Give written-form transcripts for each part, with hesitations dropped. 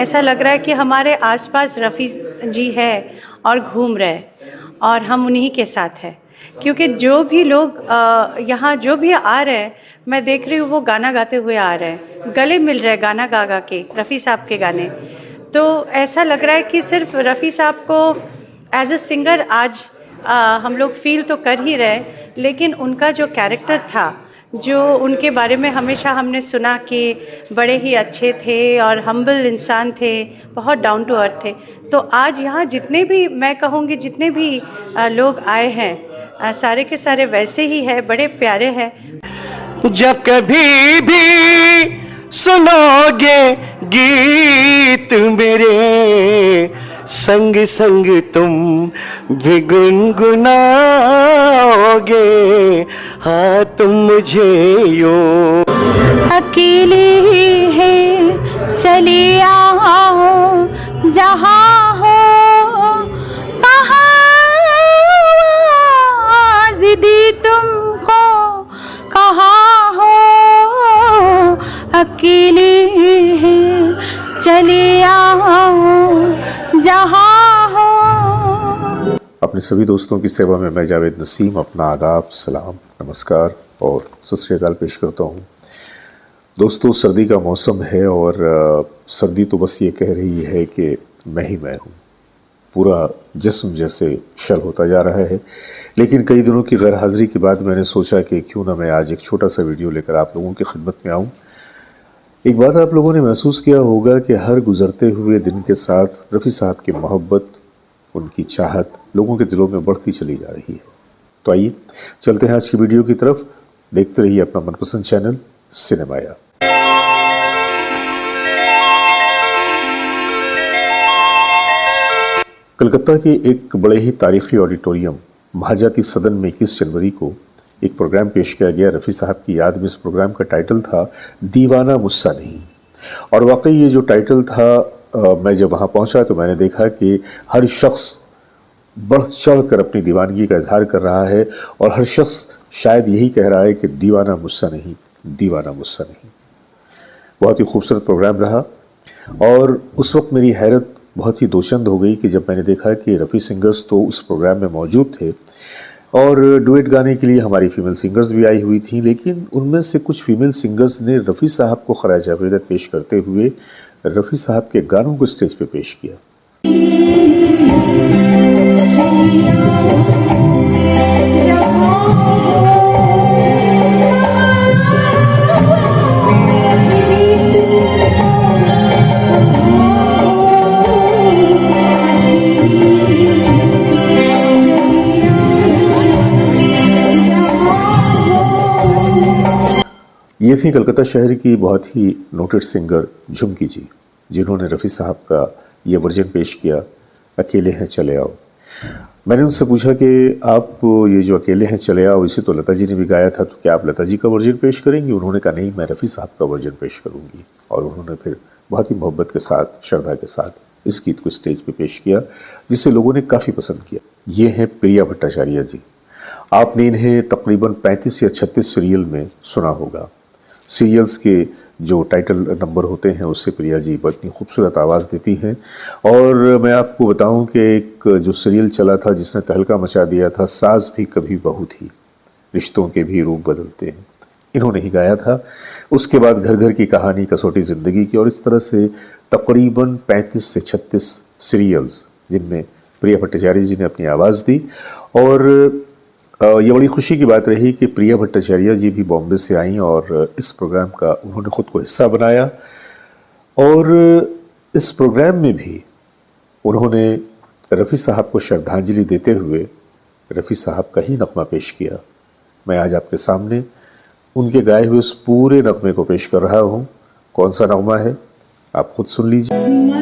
ऐसा लग रहा है कि हमारे आसपास रफ़ी जी है और घूम रहे और हम उन्हीं के साथ हैं, क्योंकि जो भी लोग यहाँ जो भी आ रहे हैं मैं देख रही हूँ वो गाना गाते हुए आ रहे हैं, गले मिल रहे हैं गाना गा गा के रफ़ी साहब के गाने। तो ऐसा लग रहा है कि सिर्फ रफ़ी साहब को एज अ सिंगर आज हम लोग फील तो कर ही रहे, लेकिन उनका जो कैरेक्टर था, जो उनके बारे में हमेशा हमने सुना कि बड़े ही अच्छे थे और हम्बल इंसान थे, बहुत डाउन टू अर्थ थे, तो आज यहाँ जितने भी मैं कहूँगी जितने भी लोग आए हैं सारे के सारे वैसे ही है, बड़े प्यारे हैं। जब कभी भी सुनोगे गीत मेरे, संग संग तुम भी गुनगुनाओगे, हाँ तुम मुझे यूं अकेले ही है चले आओ, जहाँ हो आवाज़ दी तुमको, कहाँ हो अकेले ही चले आओ, जहाँ हो। अपने सभी दोस्तों की सेवा में मैं जावेद नसीम अपना आदाब, सलाम, नमस्कार और सत श्री अकाल पेश करता हूँ। दोस्तों, सर्दी का मौसम है और सर्दी तो बस ये कह रही है कि मैं ही मैं हूँ। पूरा जिस्म जैसे शल होता जा रहा है, लेकिन कई दिनों की गैर हाज़िरी के बाद मैंने सोचा कि क्यों ना मैं आज एक छोटा सा वीडियो लेकर आप लोगों की खिदमत में आऊँ। एक बात आप लोगों ने महसूस किया होगा कि हर गुजरते हुए दिन के साथ रफ़ी साहब की मोहब्बत, उनकी चाहत लोगों के दिलों में बढ़ती चली जा रही है। तो आइए चलते हैं आज की वीडियो की तरफ। देखते रहिए अपना मनपसंद चैनल सिनेमाया। कलकत्ता के एक बड़े ही तारीखी ऑडिटोरियम महाजाती सदन में 21 जनवरी को एक प्रोग्राम पेश किया गया। रफ़ी साहब की याद में इस प्रोग्राम का टाइटल था दीवाना मुझसा नहीं। और वाकई ये जो टाइटल था, मैं जब वहाँ पहुँचा तो मैंने देखा कि हर शख्स बढ़ चढ़ कर अपनी दीवानगी का इजहार कर रहा है और हर शख्स शायद यही कह रहा है कि दीवाना मुझसा नहीं, दीवाना मुझसा नहीं। बहुत ही खूबसूरत प्रोग्राम रहा और उस वक्त मेरी हैरत बहुत ही दोचंद हो गई कि जब मैंने देखा कि रफ़ी सिंगर्स तो उस प्रोग्राम में मौजूद थे और डुएट गाने के लिए हमारी फीमेल सिंगर्स भी आई हुई थी, लेकिन उनमें से कुछ फीमेल सिंगर्स ने रफ़ी साहब को खराज अक़ीदत पेश करते हुए रफ़ी साहब के गानों को स्टेज पे पेश किया। ये थी कलकत्ता शहर की बहुत ही नोटेड सिंगर झुमकी जी, जिन्होंने रफ़ी साहब का ये वर्जन पेश किया, अकेले हैं चले आओ। मैंने उनसे पूछा कि आप ये जो अकेले हैं चले आओ, इसे तो लता जी ने भी गाया था, तो क्या आप लता जी का वर्जन पेश करेंगी? उन्होंने कहा नहीं, मैं रफ़ी साहब का वर्जन पेश करूँगी। और उन्होंने फिर बहुत ही मोहब्बत के साथ, श्रद्धा के साथ इस गीत को स्टेज पे पेश किया, जिसे लोगों ने काफ़ी पसंद किया। ये हैं प्रिया भट्टाचार्य जी। आपने इन्हें तकरीबन 35 या 36 सीरियल में सुना होगा। सीरियल्स के जो टाइटल नंबर होते हैं उससे प्रिया जी बहुत ही खूबसूरत आवाज़ देती हैं। और मैं आपको बताऊं कि एक जो सीरियल चला था जिसने तहलका मचा दिया था, सास भी कभी बहू थी, रिश्तों के भी रूप बदलते हैं, इन्होंने ही गाया था। उसके बाद घर घर की कहानी, कसौटी ज़िंदगी की, और इस तरह से तकरीबन 35 से 36 सीरियल्स जिनमें प्रिया भट्टाचार्य जी ने अपनी आवाज़ दी। और ये बड़ी खुशी की बात रही कि प्रिया भट्टाचार्य जी भी बॉम्बे से आई और इस प्रोग्राम का उन्होंने ख़ुद को हिस्सा बनाया। और इस प्रोग्राम में भी उन्होंने रफ़ी साहब को श्रद्धांजलि देते हुए रफ़ी साहब का ही नगमा पेश किया। मैं आज आपके सामने उनके गाए हुए उस पूरे नगमे को पेश कर रहा हूँ। कौन सा नगमा है आप खुद सुन लीजिए।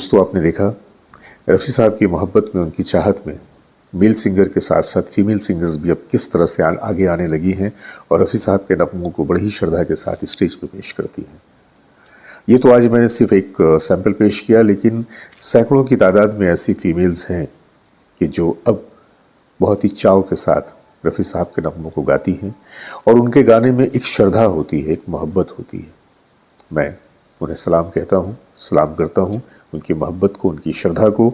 दोस्तों, आपने देखा रफ़ी साहब की मोहब्बत में, उनकी चाहत में मेल सिंगर के साथ साथ फीमेल सिंगर्स भी अब किस तरह से आगे आने लगी हैं और रफ़ी साहब के नगमों को बड़ी ही श्रद्धा के साथ स्टेज पर पेश करती हैं। ये तो आज मैंने सिर्फ एक सैंपल पेश किया, लेकिन सैकड़ों की तादाद में ऐसी फीमेल्स हैं कि जो अब बहुत ही चाव के साथ रफ़ी साहब के नगमों को गाती हैं और उनके गाने में एक श्रद्धा होती है, एक मोहब्बत होती है। मैं उन्हें सलाम कहता हूँ, सलाम करता हूँ उनकी मोहब्बत को, उनकी श्रद्धा को।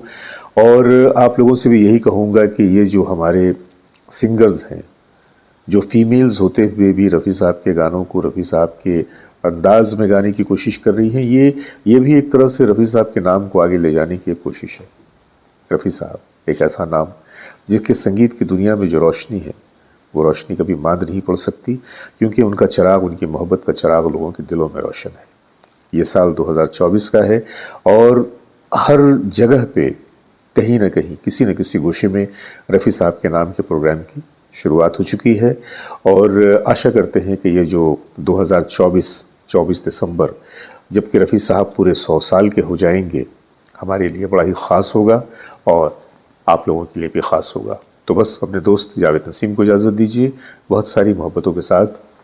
और आप लोगों से भी यही कहूँगा कि ये जो हमारे सिंगर्स हैं, जो फीमेल्स होते हुए भी रफ़ी साहब के गानों को रफ़ी साहब के अंदाज में गाने की कोशिश कर रही हैं, ये भी एक तरह से रफ़ी साहब के नाम को आगे ले जाने की एक कोशिश है। रफ़ी साहब एक ऐसा नाम जिसके संगीत की दुनिया में जो रोशनी है, वो रोशनी कभी मांद नहीं पड़ सकती, क्योंकि उनका चिराग, उनकी मोहब्बत का चिराग लोगों के दिलों में रोशन है। ये साल 2024 का है और हर जगह पे कहीं ना कहीं, किसी न किसी गोशे में रफ़ी साहब के नाम के प्रोग्राम की शुरुआत हो चुकी है। और आशा करते हैं कि ये जो 2024 दिसंबर, जबकि रफ़ी साहब पूरे 100 साल के हो जाएंगे, हमारे लिए बड़ा ही ख़ास होगा और आप लोगों के लिए भी ख़ास होगा। तो बस अपने दोस्त जावेद नसीम को इजाज़त दीजिए, बहुत सारी मोहब्बतों के साथ।